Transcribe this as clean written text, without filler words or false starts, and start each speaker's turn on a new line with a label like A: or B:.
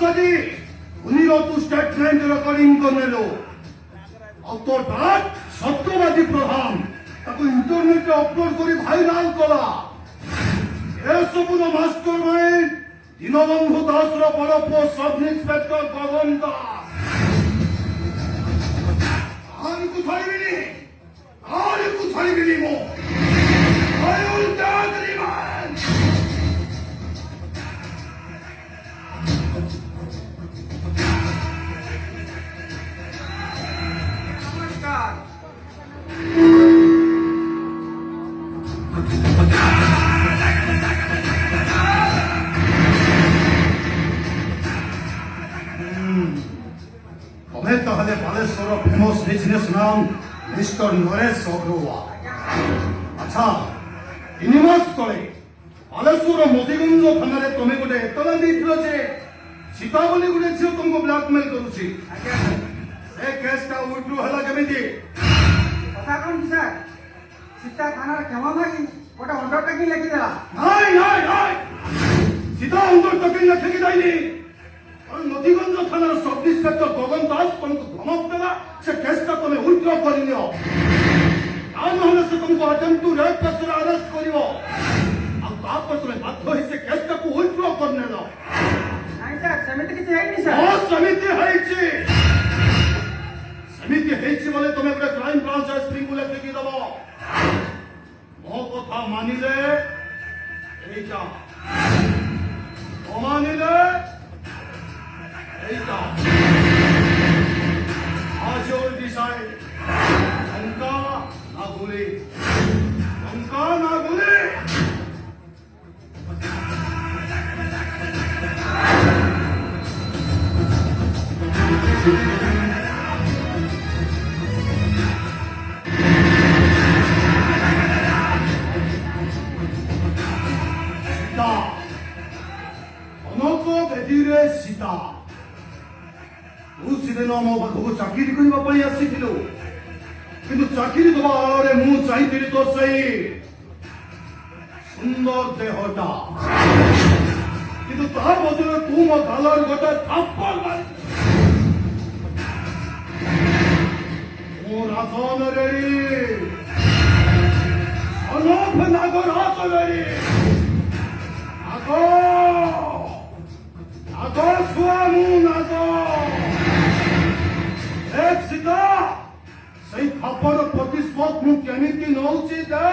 A: ସାଜି ଉନିରତୁ statement recording କରିନେଲୁ ଆଉ ତୋ ଡାଟ ସତ୍ୟବାଦୀ ପ୍ରଧାନ ତାକୁ ଇଣ୍ଟରନେଟରେ ଅପଲୋଡ କରି ଭାଇରାଲ କଲା ଏସବୁର ମାଷ୍ଟର ମାଇଣ୍ଡ ଦୀନବନ୍ଧୁ ଦାସର ବଡ ପୁଅ ସବ୍ ଇନ୍ସପେକ୍ଟର ଗଗନ ଦାସ କାହାରିକୁ ଛାଡ଼ିବିନି ମୁଁ I will tell the man.
B: নমস্কার।
A: ତମେ ତାହେଲେ ବାଲେଶ୍ୱର ଫେମସ ବିଜନେସମ୍ୟାନ ମିଷ୍ଟର ନରେଶ ଅଗ୍ରୱାଲ। ଆଚ୍ଛା 3 ମାସ ତଳେ ବାଲେଶ୍ୱର ମୋଦିଗଞ୍ଜ ଥାନାରେ ତମେ ଗୋଟେ ଏତଲା ଦେଇଥିଲ ଯେ ସୀତା ବୋଲି ଗୋଟେ ଝିଅ ତମକୁ ବ୍ଲାକମେଲ କରୁଛି।
B: ଆଜ୍ଞା
A: ସେ କେସଟା ଉଇଥ୍ଡ୍ର ହେଲା କେମିତି?
B: কথা কোন স্যার সীতা থানার ক্ষমা মাগি ওটা অন্ডরটেকিং লেখিদেলা
A: ନାଇଁ ସୀତା ଅଣ୍ଡରଟେକିଂ ଲେଖିକି ଯାଇନି। ମୋଦିଗଞ୍ଜ ଥାନାର ସବ୍ ଇନ୍ସପେକ୍ଟର ଗଗନ ଦାସ ତମକୁ ଧମକ ଦେଲା ସେ କେସଟା ତମେ ଉଇଥ୍ଡ୍ର କରିନିଅ ଆଉ ନହେଲେ ସେ ତମକୁ ଆଟେମ୍ପ୍ଟ ଟୁ ରେପ୍ କେସରେ ଆରେଷ୍ଟ କରିବ ଆଉ ତାପରେ ତମେ ବାଧ୍ୟ ହୋଇ ସେ କେସଟାକୁ ଉଇଥ୍ଡ୍ର କରିନେଲ।
B: ନାଇଁ স্যার ସେମିତି କିଛି ହେଇନି ସ୍যাର।
A: ହଁ ସେମିତି ହେଇଛି ବୋଲେ ତମେ ଗୋଟେ କ୍ରାଇମ ବ୍ରାଞ୍ଚ ଏସପିଙ୍କୁ ଲେଖିକି ଦବ। ମୋ କଥା ମାନିଲେ ଏଇଟା ଅମାନିଲେ ଏଇଟା आज you will decide लंका ना गुली ସୀତା କନକ ବେଦିରେ ସୀତା ତୁ ସେଦିନ ମୋ ପାଖକୁ ଚାକିରି କରିବା ପାଇଁ ଆସିଥିଲୁ କିନ୍ତୁ ଚାକିରି ଦେବା ଆଳରେ ମୁଁ ଚାହିଁଥିଲି ତୋ ସେଇ ସୁନ୍ଦର ଦେହଟା କିନ୍ତୁ ତା ବଦଳରେ ତୁ ମୋ ଗାଲରେ ଗୋଟେ ଥାପ୍ପଡ଼ ମାରି ମୁଁ ରାଜନ ରେଡି ଅନଫ ନାଗ ରାଜ ରେଡି ନାଗ ଛୁଆ ମୁଁ ନାଗ ସୀତା ସେଇ ଥାପର ପ୍ରତିଶୋଧ ମୁଁ କେମିତି ନଉଛି ଦେ